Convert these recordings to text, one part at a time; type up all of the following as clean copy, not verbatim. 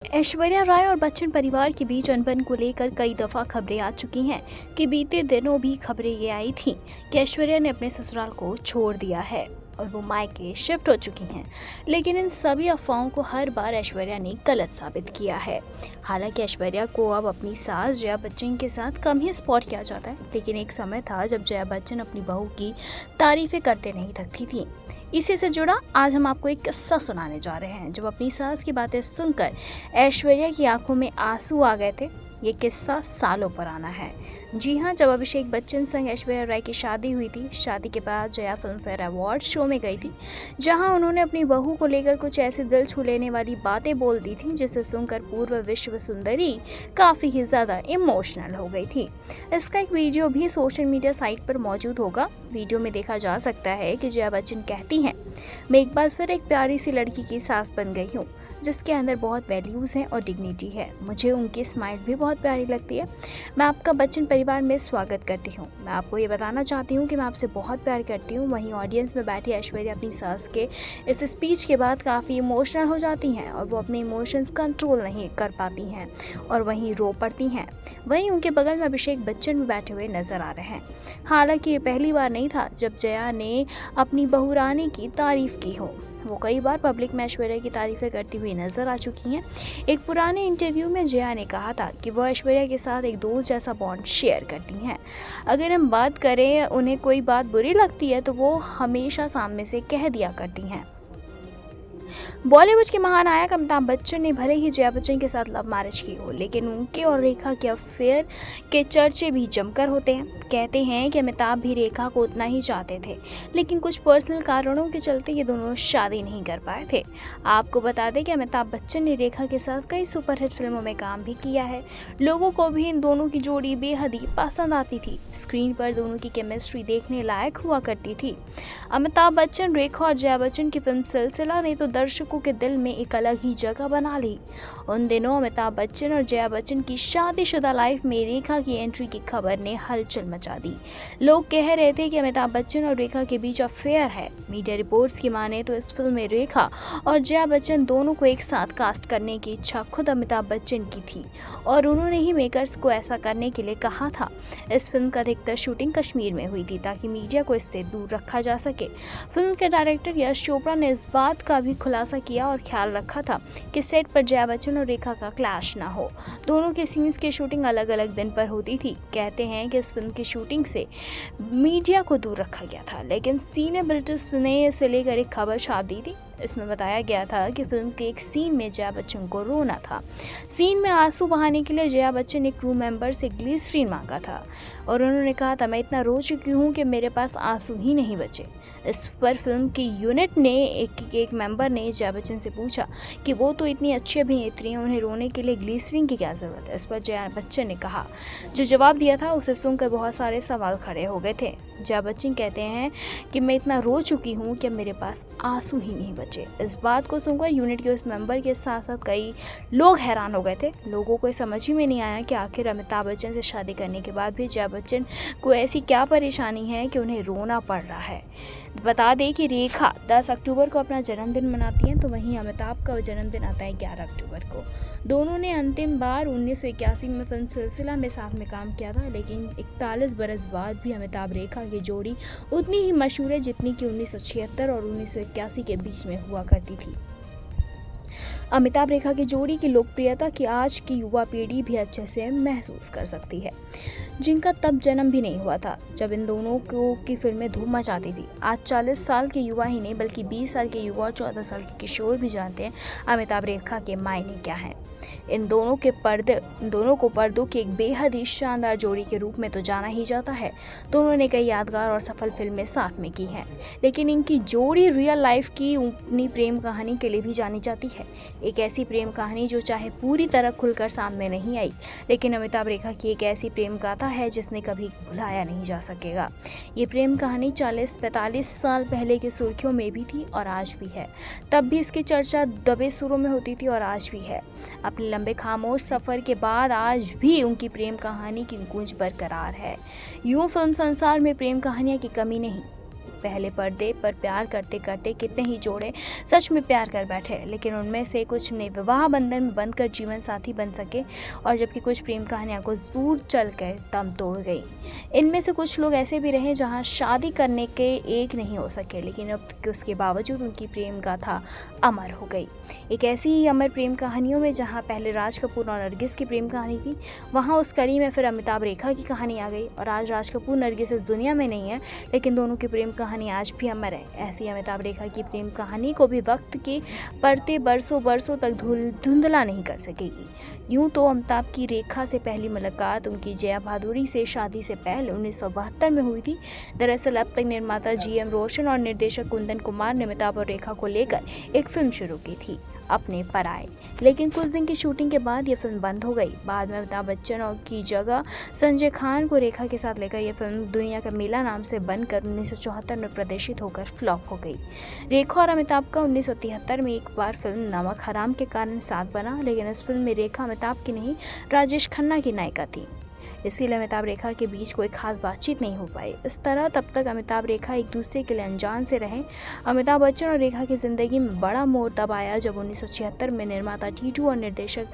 ऐश्वर्या राय और बच्चन परिवार के बीच अनबन को लेकर कई दफा खबरें आ चुकी हैं कि बीते दिनों भी खबरें ये आई थीं कि ऐश्वर्या ने अपने ससुराल को छोड़ दिया है और वो मायके शिफ्ट हो चुकी हैं। लेकिन इन सभी अफवाहों को हर बार ऐश्वर्या ने गलत साबित किया है। हालांकि ऐश्वर्या को अब अपनी सास जया बच्चन के साथ कम ही स्पॉट किया जाता है, लेकिन एक समय था जब जया बच्चन अपनी बहू की तारीफें करते नहीं थकती थी। इसी से जुड़ा आज हम आपको एक किस्सा सुनाने जा रहे हैं। जब अपनी सास की बातें सुनकर ऐश्वर्या की आंखों में आंसू आ गए थे। ये किस्सा सालों पुराना है। जी हाँ, जब अभिषेक बच्चन संग ऐश्वर्या राय की शादी हुई थी। शादी के बाद Jaya film fair award show में गई थी, जहां उन्होंने अपनी बहू को लेकर कुछ ऐसी दिल छू लेने वाली बातें बोल दी थी जिसे सुनकर पूर्व विश्व सुंदरी काफ़ी ही ज़्यादा इमोशनल हो गई थी। इसका एक वीडियो भी सोशल मीडिया साइट पर मौजूद होगा। वीडियो में देखा जा सकता है कि जया बच्चन कहती हैं, मैं एक बार फिर एक प्यारी सी लड़की की सास बन गई हूँ जिसके अंदर बहुत वैल्यूज़ हैं और डिग्निटी है। मुझे उनकी स्माइल भी बहुत प्यारी लगती है। मैं आपका बच्चन परिवार में स्वागत करती हूँ। मैं आपको ये बताना चाहती हूँ कि मैं आपसे बहुत प्यार करती हूँ। वहीं ऑडियंस में बैठी ऐश्वर्या अपनी सास के इस स्पीच के बाद काफ़ी इमोशनल हो जाती हैं और वो अपने इमोशंस कंट्रोल नहीं कर पाती हैं और वहीं रो पड़ती हैं। वहीं उनके बगल में अभिषेक बच्चन भी बैठे हुए नजर आ रहे हैं। हालांकि ये पहली बार नहीं था जब जया ने अपनी बहू रानी की तारीफ की हो। वो कई बार पब्लिक में ऐश्वर्या की तारीफें करती हुई नजर आ चुकी हैं। एक पुराने इंटरव्यू में जया ने कहा था कि वो ऐश्वर्या के साथ एक दोस्त जैसा बॉन्ड शेयर करती हैं। अगर हम बात करें, उन्हें कोई बात बुरी लगती है तो वो हमेशा सामने से कह दिया करती हैं। बॉलीवुड के महानायक अमिताभ बच्चन ने भले ही जया बच्चन के साथ लव मैरिज की हो, लेकिन उनके और रेखा के अफेयर के चर्चे भी जमकर होते हैं। कहते हैं कि अमिताभ भी रेखा को उतना ही चाहते थे, लेकिन कुछ पर्सनल कारणों के चलते ये दोनों शादी नहीं कर पाए थे। आपको बता दें कि अमिताभ बच्चन ने रेखा के साथ कई सुपरहिट फिल्मों में काम भी किया है। लोगों को भी इन दोनों की जोड़ी बेहद ही पसंद आती थी। स्क्रीन पर दोनों की केमिस्ट्री देखने लायक हुआ करती थी। अमिताभ बच्चन, रेखा और जया बच्चन की फिल्म सिलसिला ने तो दर्शकों के दिल में एक अलग ही जगह बना ली। उन दिनों अमिताभ बच्चन और जया बच्चन की शादीशुदा लाइफ में रेखा की एंट्री की खबर ने हलचल मचा दी। लोग कह रहे थे कि अमिताभ बच्चन और रेखा के बीच अफेयर है। मीडिया रिपोर्ट्स की माने तो इस फिल्म में रेखा और जया बच्चन दोनों को एक साथ कास्ट करने की इच्छा खुद अमिताभ बच्चन की थी और उन्होंने ही मेकर्स को ऐसा करने के लिए कहा था। इस फिल्म का अधिकतर शूटिंग कश्मीर में हुई थी ताकि मीडिया को इससे दूर रखा जा सके। फिल्म के डायरेक्टर यश चोपड़ा ने इस बात का भी खुलासा किया और ख्याल रखा था कि सेट पर जया बच्चन और रेखा का क्लैश ना हो। दोनों के सीन्स की शूटिंग अलग अलग दिन पर होती थी। कहते हैं कि इस फिल्म की शूटिंग से मीडिया को दूर रखा गया था, लेकिन सीने ब्रिटिश ने इसे लेकर एक खबर छाप दी थी। इसमें बताया गया था कि फिल्म के एक सीन में जया बच्चन को रोना था। सीन में आंसू बहाने के लिए जया बच्चन ने क्रू मेंबर से ग्लिसरीन मांगा था और उन्होंने कहा था, मैं इतना रो चुकी हूँ कि मेरे पास आंसू ही नहीं बचे। इस पर फिल्म की यूनिट ने एक मेंबर ने जया बच्चन से पूछा कि वो तो इतनी अच्छी अभिनेत्री हैं, उन्हें रोने के लिए ग्लिसरीन की क्या ज़रूरत है। इस पर जया बच्चन ने कहा, जो जवाब दिया था उसे सुनकर बहुत सारे सवाल खड़े हो गए थे। जया बच्चन कहते हैं कि मैं इतना रो चुकी हूँ कि मेरे पास आंसू ही नहीं बचे। इस बात को सुनकर यूनिट के उस मेंबर के साथ साथ कई लोग हैरान हो गए थे। लोगों को समझ ही में नहीं आया कि आखिर अमिताभ बच्चन से शादी करने के बाद भी जया बच्चन को ऐसी क्या परेशानी है कि उन्हें रोना पड़ रहा है। बता दें कि रेखा 10 अक्टूबर को अपना जन्मदिन मनाती हैं, तो वहीं अमिताभ का जन्मदिन आता है 11 अक्टूबर को। दोनों ने अंतिम बार 1981 में फिल्म सिलसिला में साथ में काम किया था, लेकिन 41 बरस बाद भी अमिताभ रेखा की जोड़ी उतनी ही मशहूर है जितनी कि 1976 और 1981 के बीच में हुआ करती थी। अमिताभ रेखा की जोड़ी की लोकप्रियता की आज की युवा पीढ़ी भी अच्छे से महसूस कर सकती है, जिनका तब जन्म भी नहीं हुआ था जब इन दोनों को की फिल्में धूम मचाती थी। आज 40 साल के युवा ही नहीं बल्कि 20 साल के युवा और 14 साल के किशोर भी जानते हैं अमिताभ रेखा के मायने क्या हैं। इन दोनों को पर्दों की एक बेहद ही शानदार जोड़ी के रूप में तो जाना ही जाता है। दोनों ने कई यादगार और सफल फिल्में साथ में की हैं, लेकिन इनकी जोड़ी रियल लाइफ की अपनी प्रेम कहानी के लिए भी जानी जाती है। एक ऐसी प्रेम कहानी जो चाहे पूरी तरह खुलकर सामने नहीं आई, लेकिन अमिताभ रेखा की एक ऐसी प्रेम गाथा है जिसने कभी भुलाया नहीं जा सकेगा। ये प्रेम कहानी 40-45 साल पहले की सुर्खियों में भी थी और आज भी है। तब भी इसकी चर्चा दबे सुरों में होती थी और आज भी है। अपने लंबे खामोश सफ़र के बाद आज भी उनकी प्रेम कहानी की गूंज बरकरार है। यूं फिल्म संसार में प्रेम कहानियां की कमी नहीं, पहले पर्दे पर प्यार करते करते कितने ही जोड़े सच में प्यार कर बैठे, लेकिन उनमें से कुछ ने विवाह बंधन में बंधकर जीवन साथी बन सके, और जबकि कुछ प्रेम कहानियां कुछ दूर चलकर दम तोड़ गई। इनमें से कुछ लोग ऐसे भी रहे जहां शादी करने के एक नहीं हो सके, लेकिन अब उसके बावजूद उनकी प्रेम गाथा अमर हो गई। एक ऐसी ही अमर प्रेम कहानियों में जहां पहले राज कपूर और नरगिस की प्रेम कहानी थी, वहां उस कड़ी में फिर अमिताभ रेखा की कहानी आ गई। और आज राज कपूर नरगिस इस दुनिया में नहीं है, लेकिन दोनों की प्रेम कहानी आज भी अमर है। ऐसी अमिताभ रेखा की प्रेम कहानी को भी वक्त के पड़ते बरसों बरसों तक धुंधला नहीं कर सकेगी। यूं तो अमिताभ की रेखा से पहली मुलाकात उनकी जया भादुड़ी से शादी से पहले 1972 में हुई थी। दरअसल अब तक निर्माता GM रोशन और निर्देशक कुंदन कुमार ने अमिताभ और रेखा को लेकर एक फिल्म शुरू की थी, अपने पराये, लेकिन कुछ दिन की शूटिंग के बाद ये फिल्म बंद हो गई। बाद में अमिताभ बच्चन और की जगह संजय खान को रेखा के साथ लेकर यह फिल्म दुनिया का मेला नाम से बनकर 1974 में प्रदर्शित होकर फ्लॉप हो गई। रेखा और अमिताभ का 1973 में एक बार फिल्म नमक हराम के कारण साथ बना, लेकिन इस फिल्म में रेखा अमिताभ की नहीं, राजेश खन्ना की नायिका थी। इसीलिए अमिताभ रेखा के बीच कोई खास बातचीत नहीं हो पाई। इस तरह तब तक अमिताभ रेखा एक दूसरे के लिए अनजान से रहे। अमिताभ बच्चन और रेखा की ज़िंदगी में बड़ा मोड़ तब आया जब 1976 में निर्माता टीटू और निर्देशक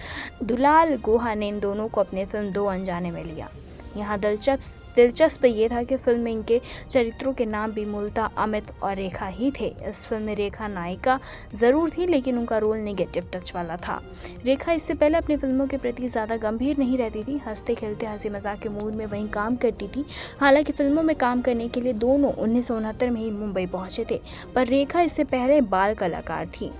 दुलाल गुहा ने इन दोनों को अपने फिल्म दो अनजाने में लिया। यहाँ दिलचस्प ये था कि फिल्म में इनके चरित्रों के नाम भी मूलतः अमित और रेखा ही थे। इस फिल्म में रेखा नायिका ज़रूर थी, लेकिन उनका रोल नेगेटिव टच वाला था। रेखा इससे पहले अपनी फिल्मों के प्रति ज़्यादा गंभीर नहीं रहती थी, हंसते खेलते हंसी मजाक के मूड में वहीं काम करती थी। हालांकि फिल्मों में काम करने के लिए दोनों 1969 में ही मुंबई पहुंचे थे, पर रेखा इससे पहले बाल कलाकार थी।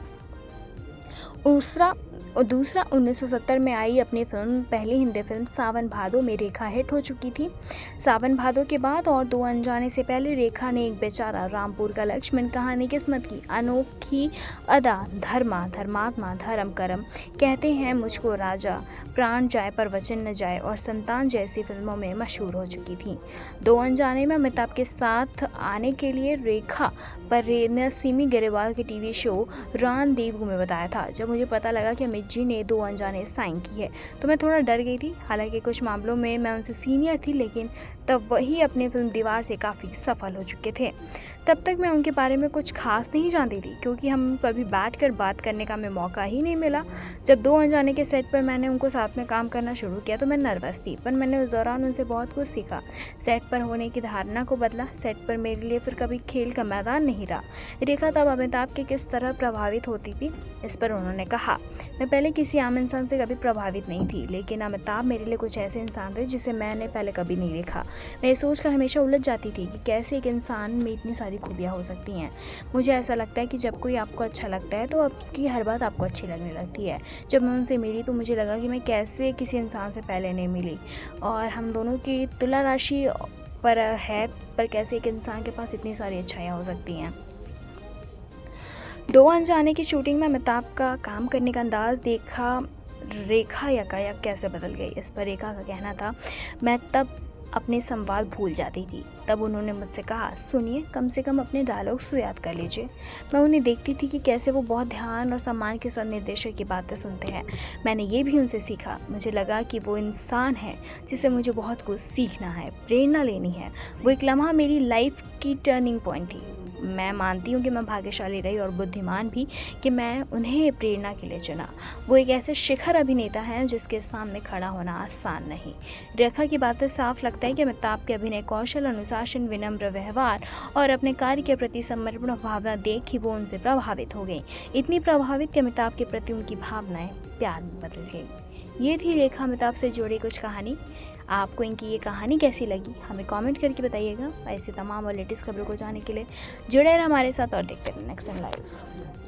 दूसरा 1970 में आई अपनी फिल्म, पहली हिंदी फिल्म सावन भादो में रेखा हिट हो चुकी थी। सावन भादो के बाद और दो अनजाने से पहले रेखा ने एक बेचारा रामपुर का लक्ष्मण, कहानी किस्मत की अनोखी अदा, धर्मात्मा धर्म करम, कहते हैं मुझको राजा, प्राण जाए पर वचन न जाए और संतान जैसी फिल्मों में मशहूर हो चुकी थी। दो अनजाने में अमिताभ के साथ आने के लिए रेखा पर सिमी गरेवाल के टीवी शो रान देवू में बताया था। जब मुझे पता लगा कि अमित जी ने दो अनजाने साइन की है तो मैं थोड़ा डर गई थी। हालांकि कुछ मामलों में मैं उनसे सीनियर थी, लेकिन तब वही अपनी फिल्म दीवार से काफ़ी सफल हो चुके थे। तब तक मैं उनके बारे में कुछ खास नहीं जानती थी, क्योंकि हम कभी बैठकर बात करने का हमें मौका ही नहीं मिला। जब दो अनजाने के सेट पर मैंने उनको साथ में काम करना शुरू किया तो मैं नर्वस थी, पर मैंने उस दौरान उनसे बहुत कुछ सीखा। सेट पर होने की धारणा को बदला। सेट पर मेरे लिए फिर कभी खेल का मैदान नहीं रहा। रेखा तब अमिताभ के किस तरह प्रभावित होती थी, इस पर उन्होंने कहा, मैं पहले किसी आम इंसान से कभी प्रभावित नहीं थी, लेकिन अमिताभ मेरे लिए कुछ ऐसे इंसान थे जिसे मैंने पहले कभी नहीं देखा। मैं ये सोचकर हमेशा उलझ जाती थी कि कैसे एक इंसान में इतनी सारी खूबियाँ हो सकती हैं। मुझे ऐसा लगता है कि जब कोई आपको अच्छा लगता है तो उसकी हर बात आपको अच्छी लगने लगती है। जब मैं उनसे मिली तो मुझे लगा कि मैं कैसे किसी इंसान से पहले नहीं मिली, और हम दोनों की तुला राशि पर कैसे एक इंसान के पास इतनी सारी अच्छाइयाँ हो सकती हैं। दो अनजाने की शूटिंग में अमिताभ का काम करने का अंदाज देखा रेखा यकायक कैसे बदल गई। इस पर रेखा का कहना था, मैं तब अपने संवाद भूल जाती थी। तब उन्होंने मुझसे कहा, सुनिए, कम से कम अपने डायलॉग्स तो याद कर लीजिए। मैं उन्हें देखती थी कि कैसे वो बहुत ध्यान और सम्मान के साथ निर्देशक की बातें सुनते हैं। मैंने ये भी उनसे सीखा। मुझे लगा कि वो इंसान है जिसे मुझे बहुत कुछ सीखना है, प्रेरणा लेनी है। वो एक लम्हा मेरी लाइफ की टर्निंग पॉइंट थी। मैं मानती हूँ कि मैं भाग्यशाली रही और बुद्धिमान भी कि मैं उन्हें प्रेरणा के लिए चुना। वो एक ऐसे शिखर अभिनेता हैं जिसके सामने खड़ा होना आसान नहीं। रेखा की बातें साफ लगता है कि अमिताभ के अभिनय कौशल, अनुशासन, विनम्र व्यवहार और अपने कार्य के प्रति समर्पण भावना देख ही वो उनसे प्रभावित हो गई। इतनी प्रभावित कि अमिताभ के प्रति उनकी भावनाएं प्यार में बदल गई। ये थी रेखा अमिताभ से जुड़ी कुछ कहानी। आपको इनकी ये कहानी कैसी लगी हमें कमेंट करके बताइएगा। ऐसे तमाम और लेटेस्ट खबरों को जानने के लिए जुड़े रहें हमारे साथ और देखते रहें नेक्स्ट टाइम लाइव।